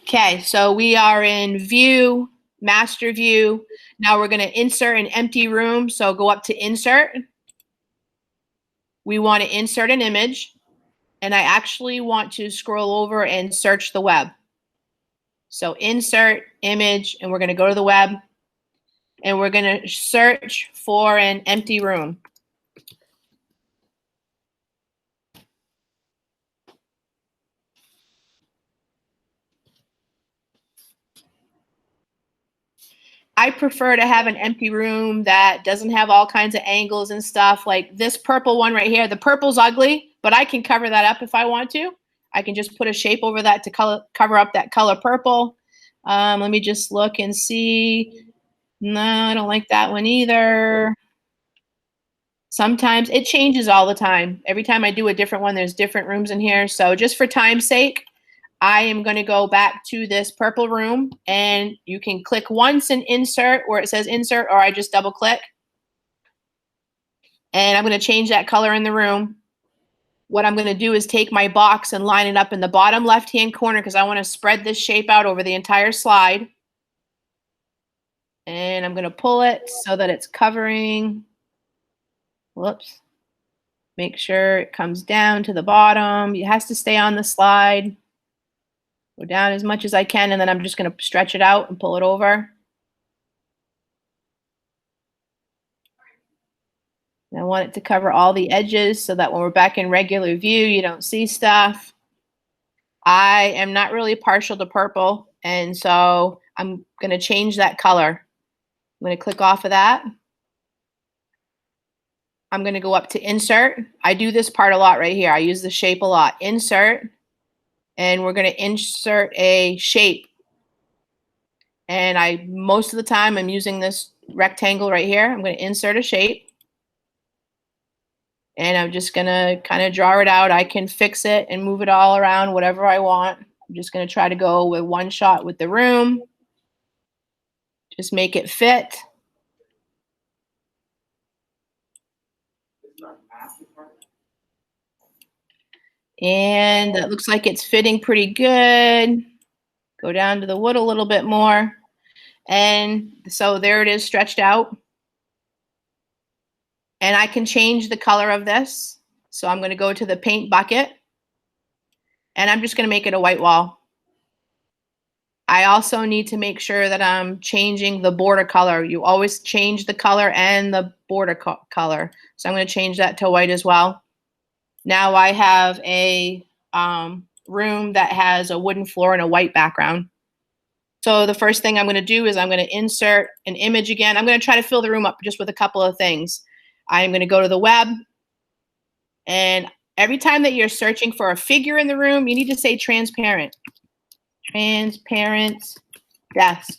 Okay, so we are in view, master view. Now we're going to insert an empty room. So go up to insert. We want to insert an image. And I actually want to scroll over and search the web. So insert image, and we're going to go to the web. And we're going to search for an empty room. I prefer to have an empty room that doesn't have all kinds of angles and stuff. Like this purple one right here. The purple's ugly, but I can cover that up if I want to. I can just put a shape over that to cover up that color purple. Let me just look and see. No, I don't like that one either. Sometimes it changes all the time. Every time I do a different one, there's different rooms in here. So just for time's sake, I am going to go back to this purple room, and you can click once and insert where it says insert, or I just double click. And I'm going to change that color in the room. What I'm going to do is take my box and line it up in the bottom left-hand corner because I want to spread this shape out over the entire slide. And I'm going to pull it so that it's covering. Whoops. Make sure it comes down to the bottom. It has to stay on the slide. Go down as much as I can, and then I'm just going to stretch it out and pull it over. And I want it to cover all the edges so that when we're back in regular view, you don't see stuff. I am not really partial to purple, and so I'm going to change that color. I'm going to click off of that. I'm going to go up to insert. I do this part a lot right here. I use the shape a lot. Insert. And we're going to insert a shape. And most of the time I'm using this rectangle right here. I'm going to insert a shape. And I'm just going to kind of draw it out. I can fix it and move it all around, whatever I want. I'm just going to try to go with one shot with the room. Just make it fit. And that looks like it's fitting pretty good. Go down to the wood a little bit more. And so there it is stretched out. And I can change the color of this. So I'm going to go to the paint bucket. And I'm just going to make it a white wall. I also need to make sure that I'm changing the border color. You always change the color and the border color. So I'm going to change that to white as well. Now I have a room that has a wooden floor and a white background. So the first thing I'm going to do is I'm going to insert an image again. I'm going to try to fill the room up just with a couple of things. I'm going to go to the web. And every time that you're searching for a figure in the room, you need to say transparent. Transparent desk.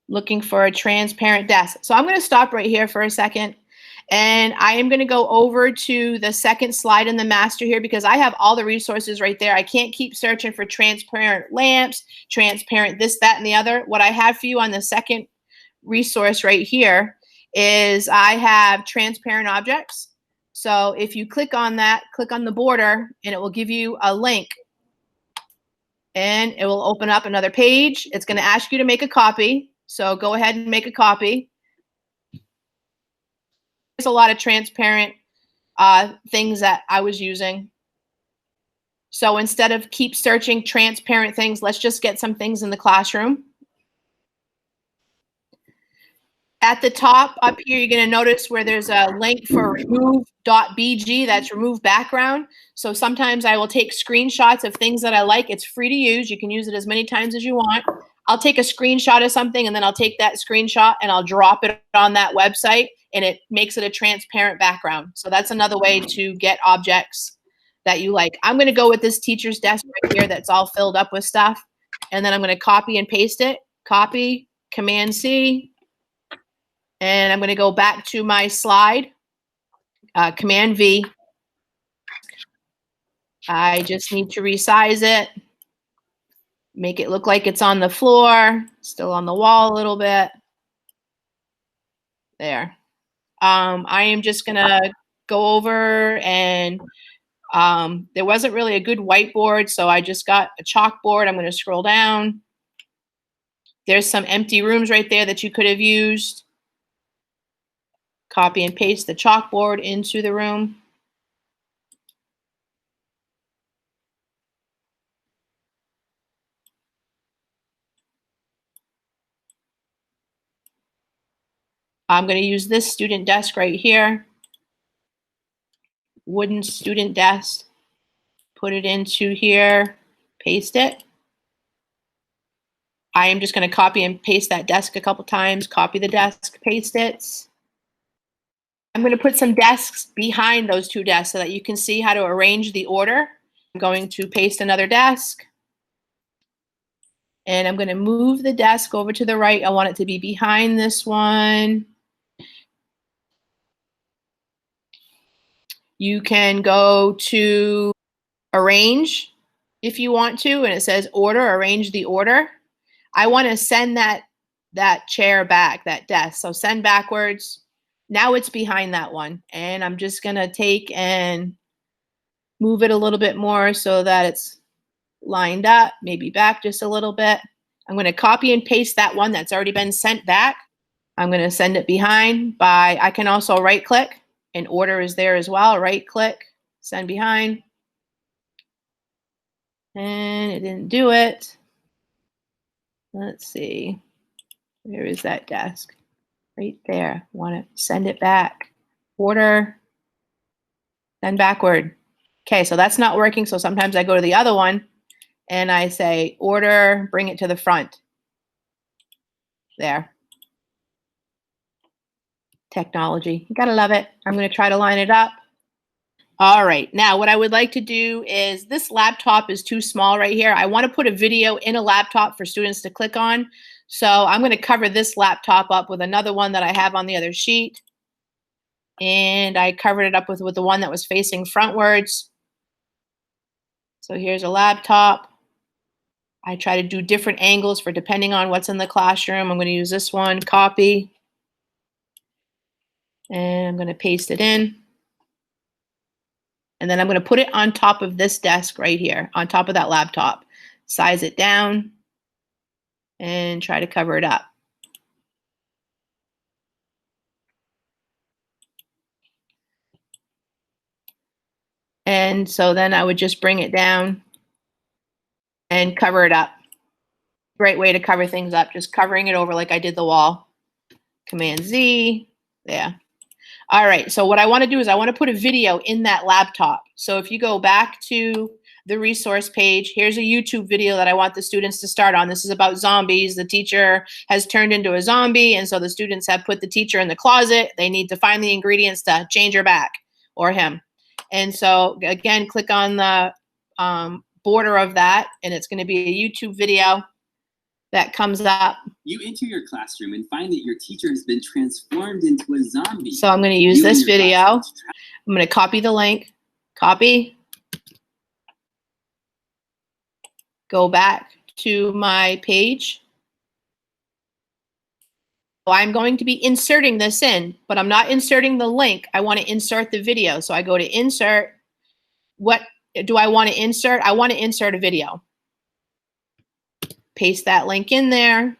Looking for a transparent desk. So I'm going to stop right here for a second. And I am going to go over to the second slide in the master here because I have all the resources right there. I can't keep searching for transparent lamps, transparent this, that, and the other. What I have for you on the second resource right here is I have transparent objects. So if you click on that, click on the border, and it will give you a link. And it will open up another page. It's going to ask you to make a copy. So go ahead and make a copy. There's a lot of transparent things that I was using. So instead of keep searching transparent things, let's just get some things in the classroom. At the top up here, you're going to notice where there's a link for remove.bg, that's remove background. So sometimes I will take screenshots of things that I like. It's free to use. You can use it as many times as you want. I'll take a screenshot of something, and then I'll take that screenshot and I'll drop it on that website, and it makes it a transparent background. So that's another way to get objects that you like. I'm going to go with this teacher's desk right here that's all filled up with stuff. And then I'm going to copy and paste it. Copy, Command C. And I'm going to go back to my slide, Command V. I just need to resize it. Make it look like it's on the floor, still on the wall a little bit. There. I am just going to go over and There wasn't really a good whiteboard, so I just got a chalkboard. I'm going to scroll down. There's some empty rooms right there that you could have used. Copy and paste the chalkboard into the room. I'm going to use this student desk right here. Wooden student desk. Put it into here, paste it. I am just going to copy and paste that desk a couple times, copy the desk, paste it. I'm going to put some desks behind those two desks so that you can see how to arrange the order. I'm going to paste another desk. And I'm going to move the desk over to the right. I want it to be behind this one. You can go to arrange if you want to, and it says order, arrange the order. I want to send that chair back, that desk. So send backwards. Now it's behind that one. And I'm just going to take and move it a little bit more so that it's lined up, maybe back just a little bit. I'm going to copy and paste that one that's already been sent back. I'm going to send it behind by, I can also right click, and order is there as well. Right click, send behind. And it didn't do it. Let's see. Where is that desk? Right there. Want to send it back. Order, send backward. Okay, so that's not working. So sometimes I go to the other one and I say order, bring it to the front. There. Technology. You gotta love it. I'm going to try to line it up. All right, now what I would like to do is, this laptop is too small right here. I want to put a video in a laptop for students to click on. So I'm going to cover this laptop up with another one that I have on the other sheet. And I covered it up with the one that was facing frontwards. So here's a laptop. I try to do different angles for depending on what's in the classroom. I'm going to use this one, copy. And I'm going to paste it in. And then I'm going to put it on top of this desk right here, on top of that laptop. Size it down and try to cover it up. And so then I would just bring it down and cover it up. Great way to cover things up, just covering it over like I did the wall. Command Z, there. All right, so what I want to do is I want to put a video in that laptop. So if you go back to the resource page, here's a YouTube video that I want the students to start on. This is about zombies. The teacher has turned into a zombie, and so the students have put the teacher in the closet. They need to find the ingredients to change her back, or him. And so again, click on the border of that, and it's going to be a YouTube video that comes up. You enter your classroom and find that your teacher has been transformed into a zombie. So I'm going to use this video. I'm going to copy the link, copy, go back to my page. So I'm going to be inserting this in, but I'm not inserting the link. I want to insert the video. So I go to insert. What do I want to insert? I want to insert a video. Paste that link in there.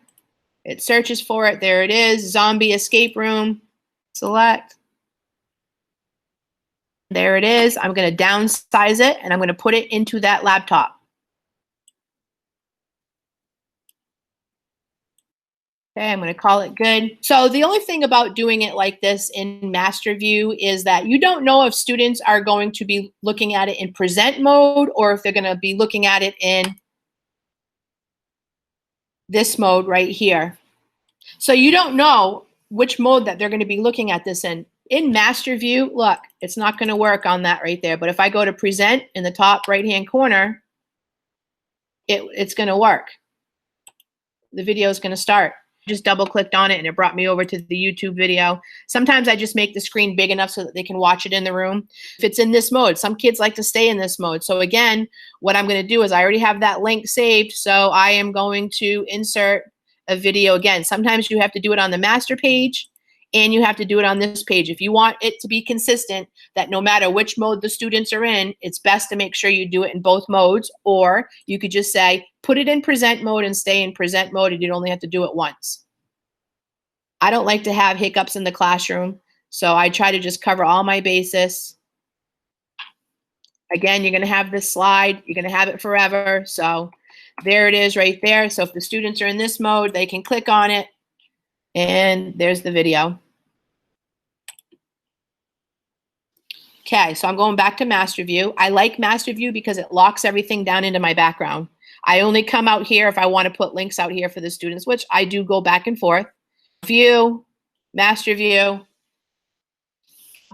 It searches for it. There it is. Zombie escape room. Select. There it is. I'm going to downsize it, and I'm going to put it into that laptop. Okay, I'm going to call it good. So the only thing about doing it like this in Master View is that you don't know if students are going to be looking at it in present mode or if they're going to be looking at it in this mode right here. So you don't know which mode that they're going to be looking at this in. In Master View, look, it's not going to work on that right there. But if I go to present in the top right-hand corner, it's going to work. The video is going to start. Just double-clicked on it, and it brought me over to the YouTube video. Sometimes I just make the screen big enough so that they can watch it in the room. If it's in this mode, some kids like to stay in this mode. So again, what I'm going to do is I already have that link saved, so I am going to insert a video again. Sometimes you have to do it on the master page, and you have to do it on this page. If you want it to be consistent, that no matter which mode the students are in, it's best to make sure you do it in both modes, or you could just say, put it in present mode and stay in present mode, and you'd only have to do it once. I don't like to have hiccups in the classroom, so I try to just cover all my bases. Again, you're gonna have this slide, you're gonna have it forever, so there it is right there. So if the students are in this mode, they can click on it, and there's the video. Okay, so I'm going back to Master View. I like Master View because it locks everything down into my background. I only come out here if I want to put links out here for the students, which I do go back and forth. View, Master View.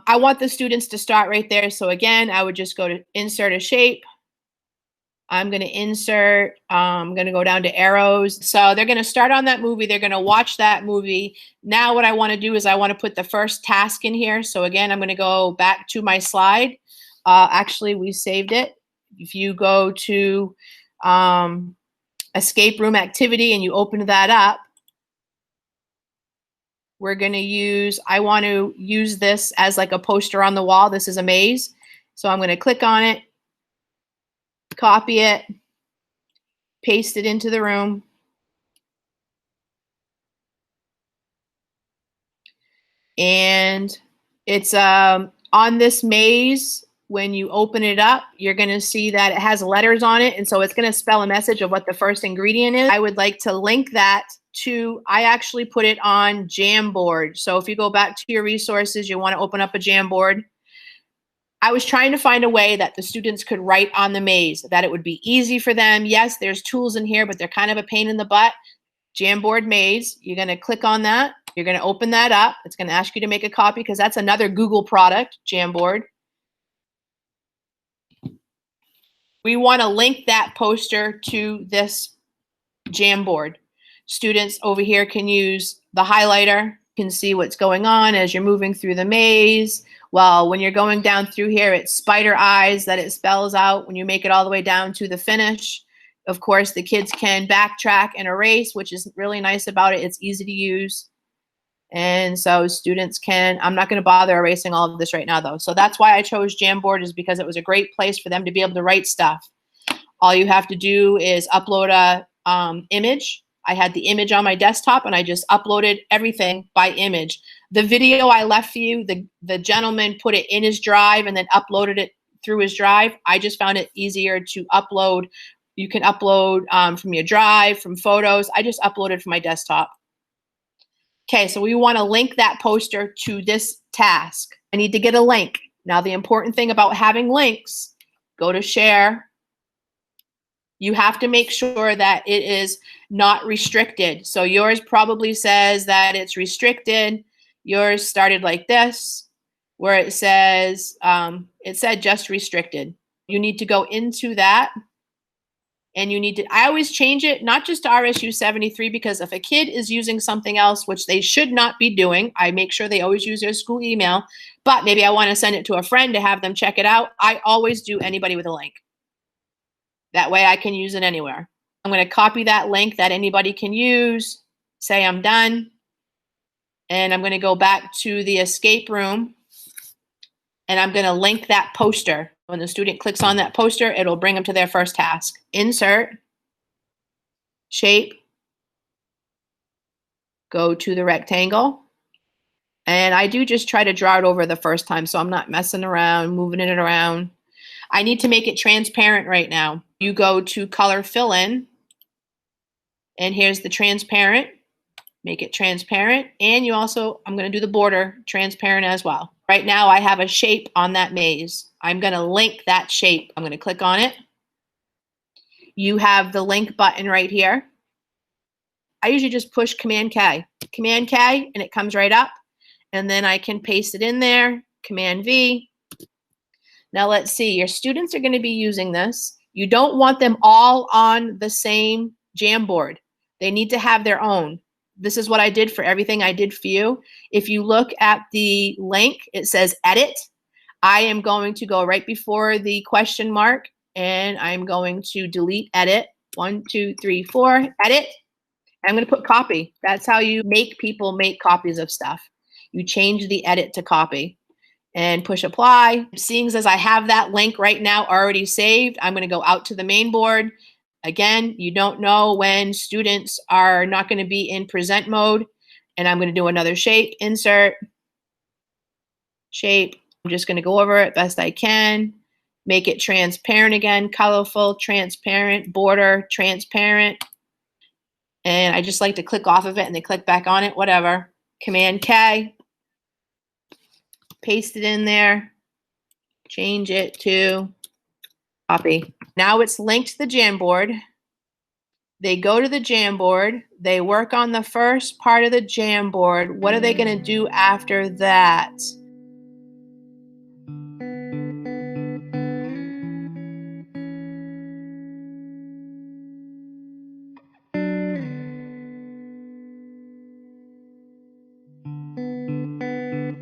I want the students to start right there. So again, I would just go to insert a shape. I'm going to insert, I'm going to go down to arrows. So they're going to start on that movie. They're going to watch that movie. Now what I want to do is I want to put the first task in here. So again, I'm going to go back to my slide. Actually, we saved it. If you go to escape room activity and you open that up, we're going to use, I want to use this as like a poster on the wall. This is a maze. So I'm going to click on it, copy it, paste it into the room. And it's on this maze, when you open it up, you're going to see that it has letters on it. And so it's going to spell a message of what the first ingredient is. I would like to link that to, I actually put it on Jamboard. So if you go back to your resources, you want to open up a Jamboard. I was trying to find a way that the students could write on the maze, that it would be easy for them. Yes, there's tools in here, but they're kind of a pain in the butt. Jamboard maze, you're going to click on that. You're going to open that up. It's going to ask you to make a copy because that's another Google product, Jamboard. We want to link that poster to this Jamboard. Students over here can use the highlighter, can see what's going on as you're moving through the maze. Well, when you're going down through here, it's spider eyes that it spells out when you make it all the way down to the finish. Of course, the kids can backtrack and erase, which is really nice about it. It's easy to use. And so students can, I'm not going to bother erasing all of this right now, though. So that's why I chose Jamboard, is because it was a great place for them to be able to write stuff. All you have to do is upload a image. I had the image on my desktop, and I just uploaded everything by image. The video I left for you, the gentleman put it in his drive and then uploaded it through his drive. I just found it easier to upload. You can upload from your drive, from photos. I just uploaded from my desktop. Okay, so we want to link that poster to this task. I need to get a link. Now, the important thing about having links, go to share. You have to make sure that it is not restricted. So yours probably says that it's restricted. Yours started like this, where it says, it said just restricted. You need to go into that. And you need to, I always change it, not just to RSU 73, because if a kid is using something else, which they should not be doing, I make sure they always use their school email, but maybe I want to send it to a friend to have them check it out. I always do anybody with a link. That way I can use it anywhere. I'm going to copy that link that anybody can use, say I'm done, and I'm going to go back to the escape room, and I'm going to link that poster. When the student clicks on that poster, it'll bring them to their first task. Insert, shape, go to the rectangle. And I do just try to draw it over the first time, so I'm not messing around, moving it around. I need to make it transparent right now. You go to color fill in, and here's the transparent. Make it transparent. And you also, I'm going to do the border transparent as well. Right now I have a shape on that maze. I'm going to link that shape. I'm going to click on it. You have the link button right here. I usually just push Command K, and it comes right up. And then I can paste it in there, Command V. Now let's see, your students are going to be using this. You don't want them all on the same Jamboard. They need to have their own. This is what I did for everything I did for you. If you look at the link, it says edit. I am going to go right before the question mark, and I'm going to delete edit. 1, 2, 3, 4, edit. I'm going to put copy. That's how you make people make copies of stuff. you change the edit to copy and push apply. Seeing as I have that link right now already saved, I'm going to go out to the main board. Again, you don't know when students are not going to be in present mode. And I'm going to do another shape, insert, shape. I'm just going to go over it best I can. Make it transparent again, colorful, transparent, border, transparent. And I just like to click off of it and then click back on it, whatever. Command K, paste it in there, change it to copy. Now it's linked to the Jamboard. They go to the Jamboard. They work on the first part of the Jamboard. What are they going to do after that?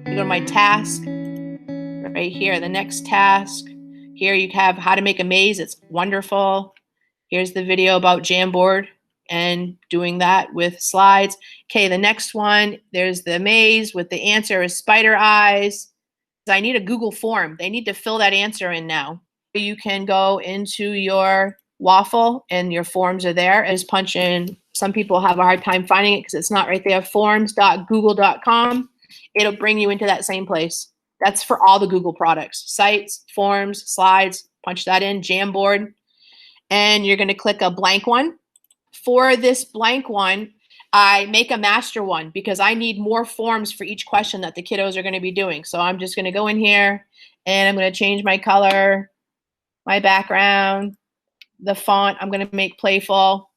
You go to my task right here, the next task. Here you have how to make a maze. It's wonderful. Here's the video about Jamboard and doing that with slides. Okay, the next one, there's the maze with the answer is spider eyes. I need a Google form. They need to fill that answer in now. You can go into your waffle and your forms are there. Just punch in. Some people have a hard time finding it because it's not right there. Forms.google.com. It'll bring you into that same place. That's for all the Google products. Sites, forms, slides, punch that in, Jamboard. And you're going to click a blank one. For this blank one, I make a master one because I need more forms for each question that the kiddos are going to be doing. So I'm just going to go in here and I'm going to change my color, my background, the font. I'm going to make playful.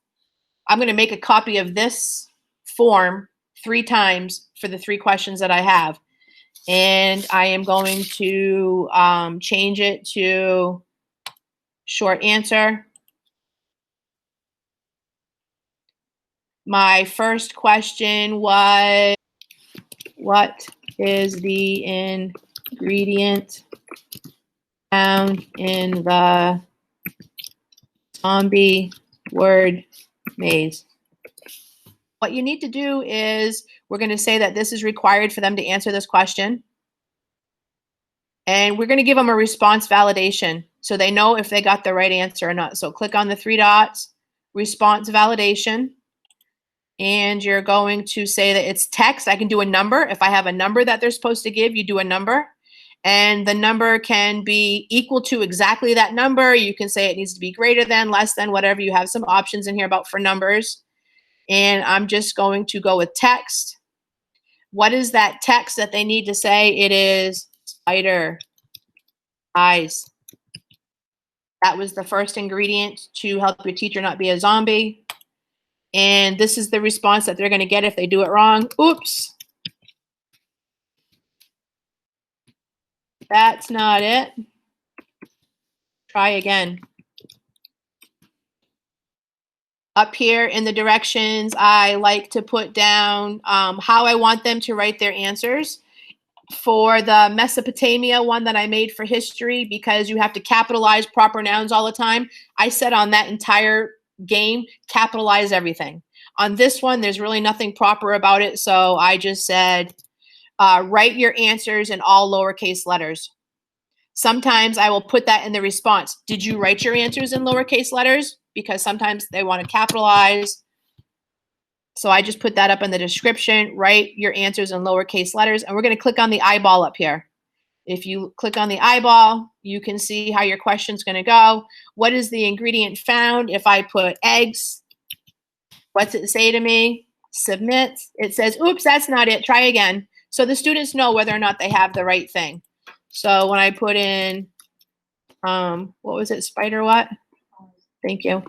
I'm going to make a copy of this form 3 times for the 3 questions that I have. And I am going to change it to short answer. My first question was, what is the ingredient found in the zombie word maze? What you need to do is, we're going to say that this is required for them to answer this question. And we're going to give them a response validation so they know if they got the right answer or not. So click on the 3 dots, response validation. And you're going to say that it's text. I can do a number. If I have a number that they're supposed to give, you do a number. And the number can be equal to exactly that number. You can say it needs to be greater than, less than, whatever. You have some options in here about for numbers. And I'm just going to go with text. What is that text that they need to say? It is spider eyes. That was the first ingredient to help your teacher not be a zombie. And this is the response that they're going to get if they do it wrong. Oops. That's not it. Try again. Up here in the directions, I like to put down how I want them to write their answers. For the Mesopotamia one that I made for history, because you have to capitalize proper nouns all the time, I said on that entire game, capitalize everything. On this one, there's really nothing proper about it, so I just said, write your answers in all lowercase letters. Sometimes I will put that in the response. Did you write your answers in lowercase letters? Because sometimes they want to capitalize. So I just put that up in the description. Write your answers in lowercase letters. And we're going to click on the eyeball up here. If you click on the eyeball, you can see how your question's going to go. What is the ingredient found? If I put eggs, what's it say to me? Submit. It says, oops, that's not it. Try again. So the students know whether or not they have the right thing. So when I put in, what was it? Spider what? Thank you.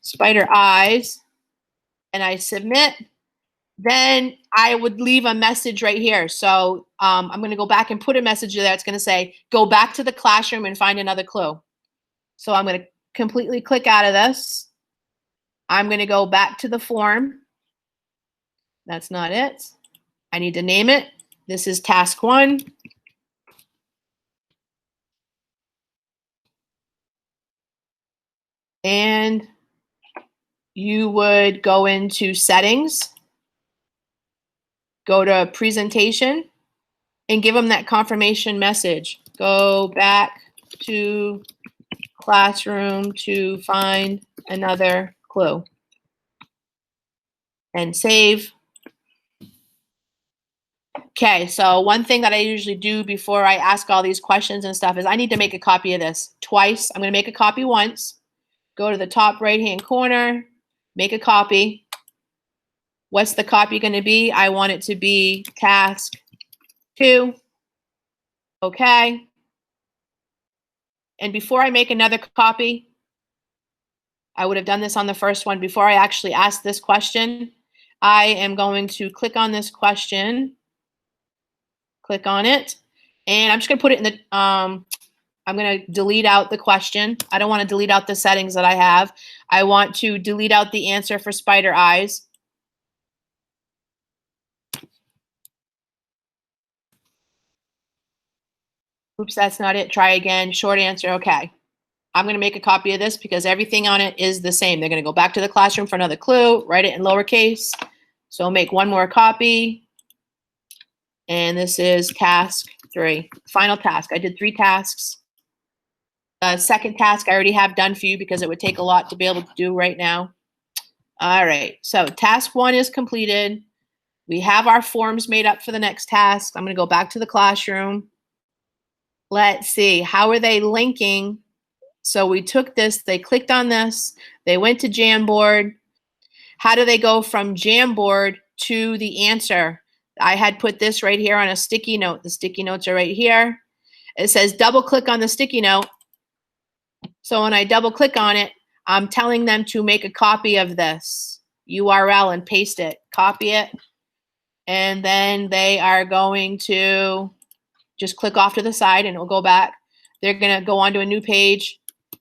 Spider eyes. And I submit. Then I would leave a message right here. So I'm going to go back and put a message there. It's going to say, go back to the classroom and find another clue. So I'm going to completely click out of this. I'm going to go back to the form. That's not it. I need to name it. This is task 1. And you would go into settings, go to presentation, and give them that confirmation message. Go back to classroom to find another clue. And save. Okay, so one thing that I usually do before I ask all these questions and stuff is I need to make a copy of this twice. I'm going to make a copy once. Go to the top right-hand corner, make a copy. What's the copy going to be? I want it to be task 2. Okay. And before I make another copy, I would have done this on the first one. Before I actually ask this question, I am going to click on this question. Click on it. And I'm just going to put it in the, I'm going to delete out the question. I don't want to delete out the settings that I have. I want to delete out the answer for spider eyes. Oops, that's not it. Try again. Short answer. Okay. I'm going to make a copy of this because everything on it is the same. They're going to go back to the classroom for another clue, write it in lowercase. So I'll make one more copy. And this is task 3. Final task. I did 3 tasks. The second task I already have done for you because it would take a lot to be able to do right now. All right. So task 1 is completed. We have our forms made up for the next task. I'm going to go back to the classroom. Let's see. How are they linking? So we took this, they clicked on this, they went to Jamboard. How do they go from Jamboard to the answer? I had put this right here on a sticky note. The sticky notes are right here. It says double click on the sticky note. So when I double click on it, I'm telling them to make a copy of this URL and paste it, copy it. And then they are going to just click off to the side and it'll go back. They're going to go onto a new page.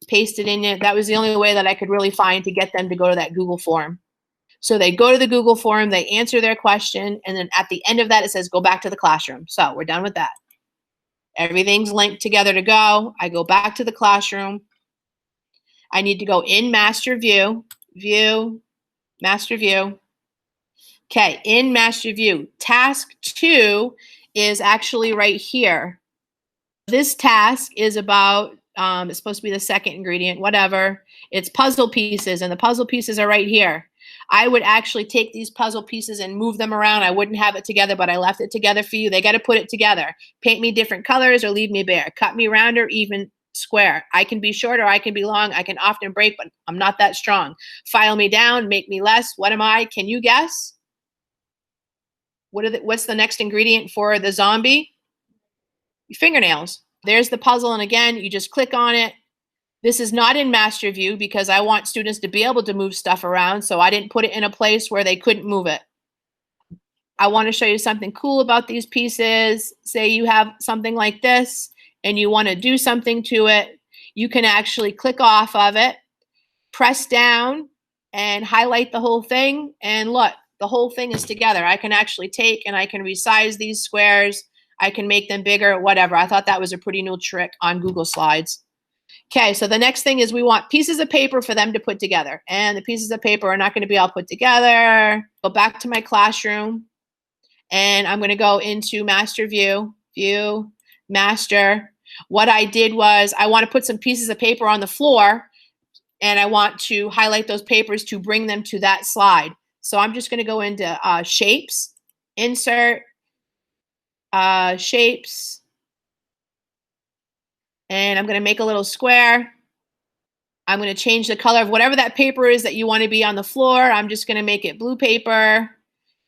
Paste it in it. That was the only way that I could really find to get them to go to that Google form. So they go to the Google form, they answer their question, and then at the end of that, it says go back to the classroom. So we're done with that. Everything's linked together to go. I go back to the classroom. I need to go in Master View, View, Master View. Okay, in Master View, task 2 is actually right here. This task is about it's supposed to be the second ingredient, whatever. It's puzzle pieces, and the puzzle pieces are right here. I would actually take these puzzle pieces and move them around. I wouldn't have it together, but I left it together for you. They got to put it together. Paint me different colors or leave me bare. Cut me round or even square. I can be short or I can be long. I can often break, but I'm not that strong. File me down, make me less. What am I? Can you guess? What's the next ingredient for the zombie? Your fingernails. There's the puzzle, and again, you just click on it. This is not in Master View because I want students to be able to move stuff around, so I didn't put it in a place where they couldn't move it. I want to show you something cool about these pieces. Say you have something like this, and you want to do something to it. You can actually click off of it, press down, and highlight the whole thing, and look, the whole thing is together. I can actually take and I can resize these squares. I can make them bigger, whatever. I thought that was a pretty new trick on Google Slides. Okay, so the next thing is we want pieces of paper for them to put together. And the pieces of paper are not going to be all put together. Go back to my classroom. And I'm going to go into Master View, View, Master. What I did was I want to put some pieces of paper on the floor. And I want to highlight those papers to bring them to that slide. So I'm just going to go into Shapes, Insert, Shapes, and I'm going to make a little square. I'm going to change the color of whatever that paper is that you want to be on the floor. I'm just going to make it blue paper,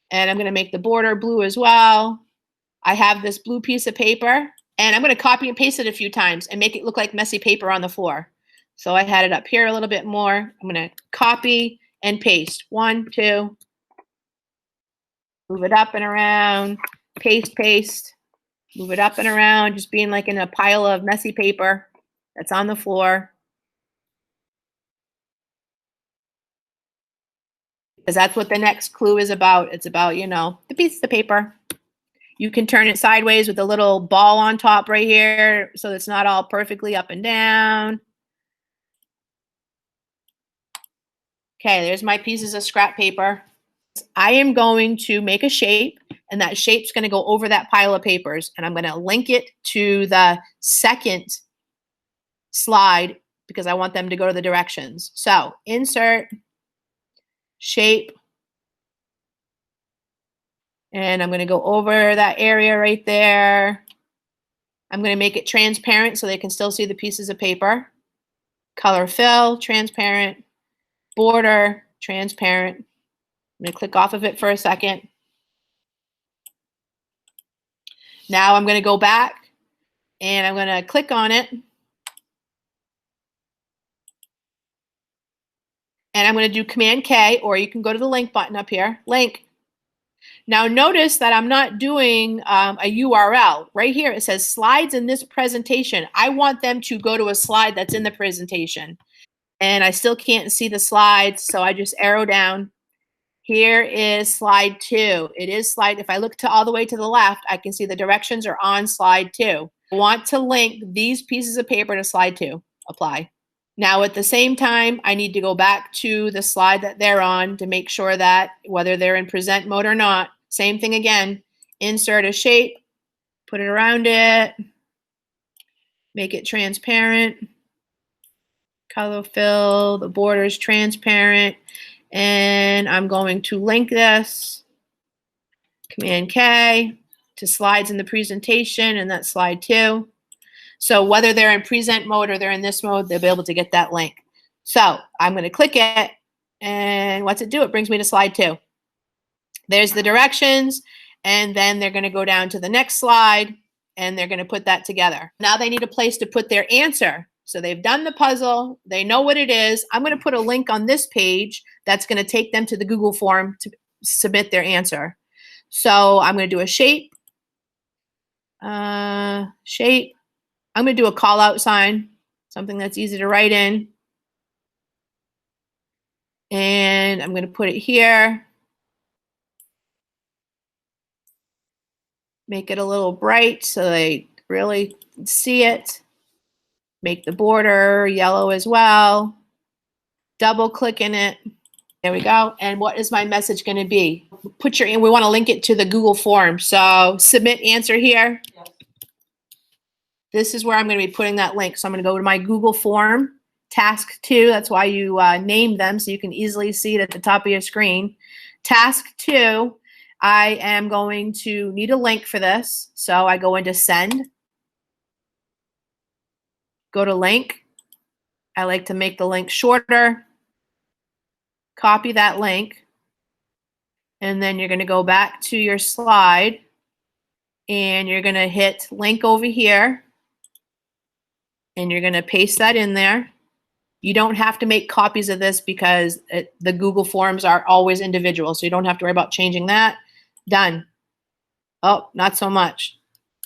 and I'm going to make the border blue as well. I have this blue piece of paper, and I'm going to copy and paste it a few times and make it look like messy paper on the floor. So I had it up here a little bit more. I'm going to copy and paste. 1, 2. Move it up and around. Paste, paste. Move it up and around, just being like in a pile of messy paper that's on the floor. Because that's what the next clue is about. It's about, you know, the piece of paper. You can turn it sideways with a little ball on top right here so it's not all perfectly up and down. Okay, there's my pieces of scrap paper. I am going to make a shape, and that shape's going to go over that pile of papers, and I'm going to link it to the second slide because I want them to go to the directions. So insert, shape, and I'm going to go over that area right there. I'm going to make it transparent so they can still see the pieces of paper. Color fill, transparent, border, transparent. I'm going to click off of it for a second. Now I'm going to go back and I'm going to click on it. And I'm going to do Command K, or you can go to the link button up here, link. Now notice that I'm not doing a URL. Right here it says slides in this presentation. I want them to go to a slide that's in the presentation. And I still can't see the slides, so I just arrow down. Here is slide 2. It is slide, if I look to all the way to the left, I can see the directions are on slide 2. I want to link these pieces of paper to slide 2. Apply. Now at the same time, I need to go back to the slide that they're on to make sure that whether they're in present mode or not, same thing again, insert a shape, put it around it, make it transparent, color fill, the border's transparent, and I'm going to link this, Command K, to slides in the presentation, and that's slide 2. So whether they're in present mode or they're in this mode, they'll be able to get that link. So I'm going to click it, and what's it do? It brings me to slide 2. There's the directions, and then they're going to go down to the next slide, and they're going to put that together. Now they need a place to put their answer. So they've done the puzzle. They know what it is. I'm going to put a link on this page that's going to take them to the Google form to submit their answer. So I'm going to do a shape. Shape. I'm going to do a call out sign, something that's easy to write in. And I'm going to put it here. Make it a little bright so they really see it. Make the border yellow as well. Double click in it. There we go. And what is my message going to be? We want to link it to the Google form. So submit answer here. Yes. This is where I'm going to be putting that link. So I'm going to go to my Google form, task 2. That's why you named them so you can easily see it at the top of your screen. Task 2, I am going to need a link for this. So I go into send. Go to link. I like to make the link shorter. Copy that link. And then you're going to go back to your slide. And you're going to hit link over here. And you're going to paste that in there. You don't have to make copies of this because the Google Forms are always individual. So you don't have to worry about changing that. Done. Oh, not so much.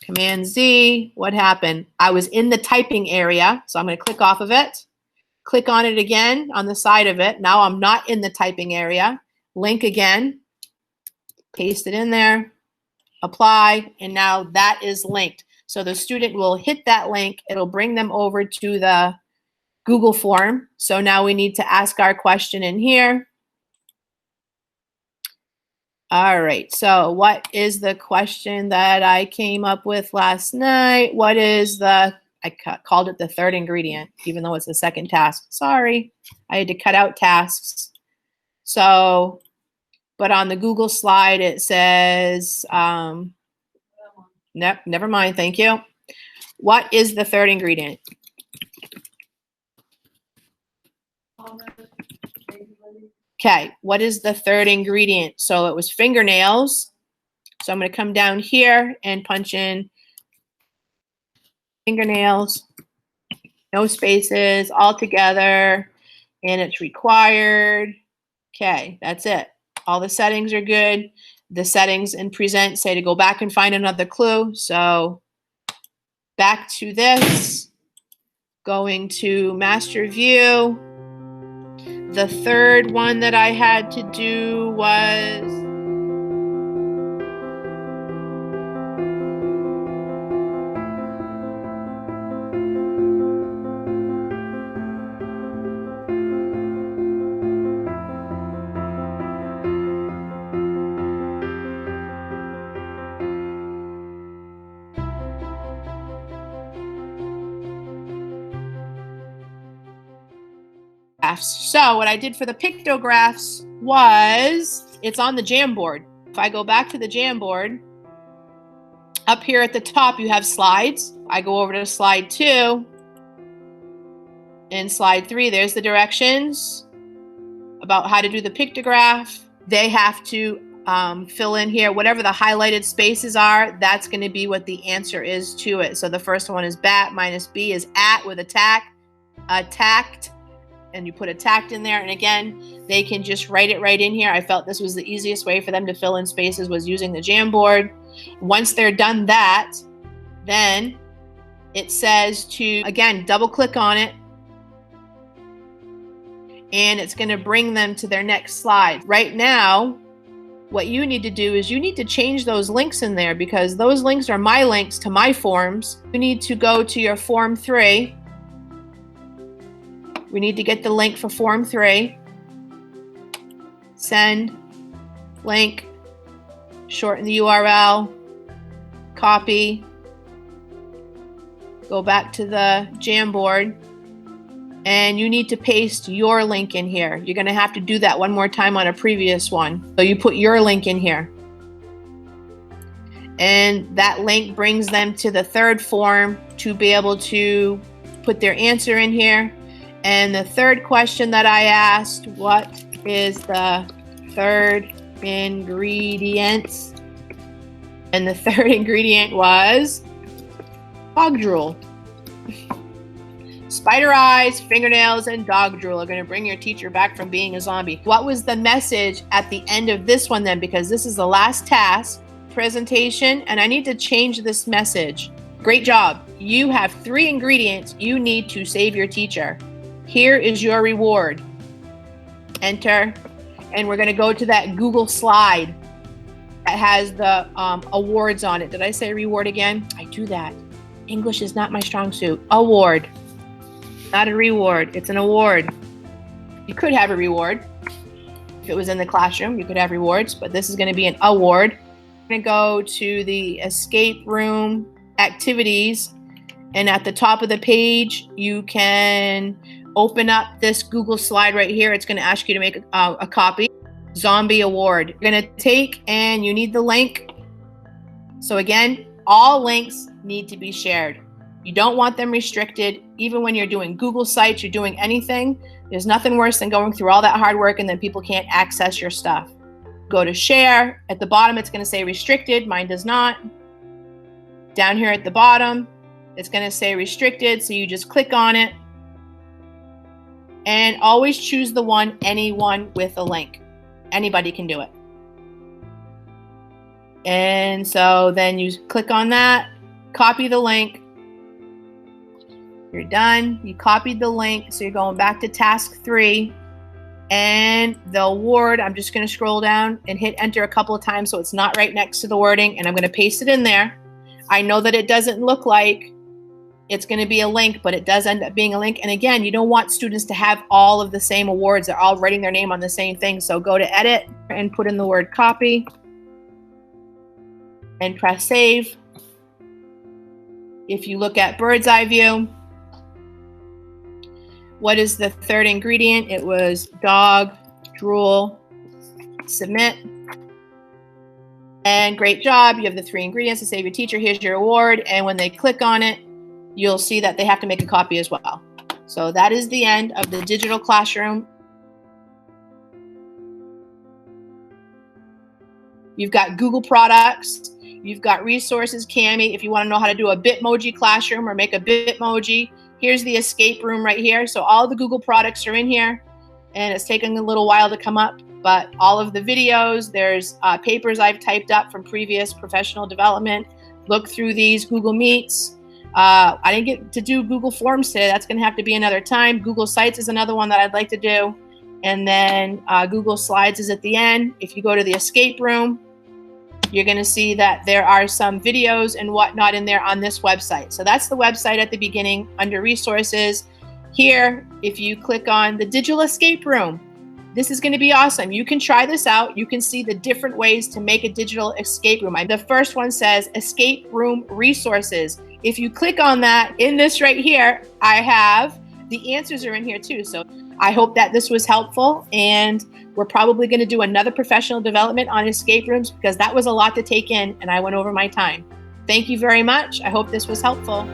Command Z. What happened? I was in the typing area. So I'm going to click off of it. Click on it again on the side of it. Now I'm not in the typing area. Link again. Paste it in there. Apply. And now that is linked. So the student will hit that link. It'll bring them over to the Google form. So now we need to ask our question in here. All right, so what is the question that I came up with last night? What is I called it the third ingredient, even though it's the second task. Sorry, I had to cut out tasks. So, but on the Google slide, it says, never mind, thank you. What is the third ingredient? Okay, what is the third ingredient? So it was fingernails. So I'm going to come down here and punch in fingernails, no spaces, all together, and it's required. Okay, that's it. All the settings are good. The settings in present say to go back and find another clue. So back to this, going to master view. The third one that I had to do was So what I did for the pictographs was, it's on the Jamboard. If I go back to the Jamboard, up here at the top you have slides. I go over to slide 2. In slide 3, there's the directions about how to do the pictograph. They have to fill in here whatever the highlighted spaces are. That's going to be what the answer is to it. So the first one is bat, minus B is at with attacked, and you put attacked in there. And again, they can just write it right in here. I felt this was the easiest way for them to fill in spaces, was using the Jamboard. Once they're done that, then it says to, again, double click on it, and it's going to bring them to their next slide. Right now, what you need to do is you need to change those links in there, because those links are my links to my forms. You need to go to your Form 3. We need to get the link for Form 3. Send, link, shorten the URL, copy, go back to the Jamboard, and you need to paste your link in here. You're going to have to do that one more time on a previous one. So you put your link in here. And that link brings them to the third form to be able to put their answer in here. And the third question that I asked, what is the third ingredient? And the third ingredient was dog drool. Spider eyes, fingernails, and dog drool are going to bring your teacher back from being a zombie. What was the message at the end of this one then? Because this is the last task, presentation, and I need to change this message. Great job. You have 3 ingredients you need to save your teacher. Here is your reward. Enter. And we're going to go to that Google slide that has the awards on it. Did I say reward again? I do that. English is not my strong suit. Award. Not a reward, it's an award. You could have a reward. If it was in the classroom, you could have rewards, but this is going to be an award. I'm going to go to the escape room activities, and at the top of the page, you can open up this Google slide right here. It's going to ask you to make a copy. Zombie award. You're going to take, and you need the link. So again, all links need to be shared. You don't want them restricted. Even when you're doing Google Sites, you're doing anything, there's nothing worse than going through all that hard work and then people can't access your stuff. Go to share. At the bottom, it's going to say restricted. Mine does not. Down here at the bottom, it's going to say restricted. So you just click on it. And always choose the one, anyone with a link. Anybody can do it. And so then you click on that, copy the link. You're done. You copied the link. So you're going back to task 3. And the award, I'm just going to scroll down and hit enter a couple of times so it's not right next to the wording. And I'm going to paste it in there. I know that it doesn't look like it's going to be a link, but it does end up being a link. And again, you don't want students to have all of the same awards. They're all writing their name on the same thing. So go to edit and put in the word copy and press save. If you look at bird's eye view, what is the third ingredient? It was dog drool. Submit. And great job. You have the 3 ingredients to save your teacher. Here's your award. And when they click on it, you'll see that they have to make a copy as well. So that is the end of the digital classroom. You've got Google products. You've got resources, Kami. If you want to know how to do a Bitmoji classroom or make a Bitmoji, here's the escape room right here. So all the Google products are in here, and it's taking a little while to come up, but all of the videos, there's papers I've typed up from previous professional development. Look through these Google Meets. I didn't get to do Google Forms today. That's going to have to be another time. Google Sites is another one that I'd like to do. And then Google Slides is at the end. If you go to the escape room, you're going to see that there are some videos and whatnot in there on this website. So that's the website at the beginning under resources. Here, if you click on the digital escape room, this is going to be awesome. You can try this out. You can see the different ways to make a digital escape room. The first one says escape room resources. If you click on that, in this right here, I have the answers are in here too. So I hope that this was helpful, and we're probably going to do another professional development on escape rooms because that was a lot to take in and I went over my time. Thank you very much. I hope this was helpful.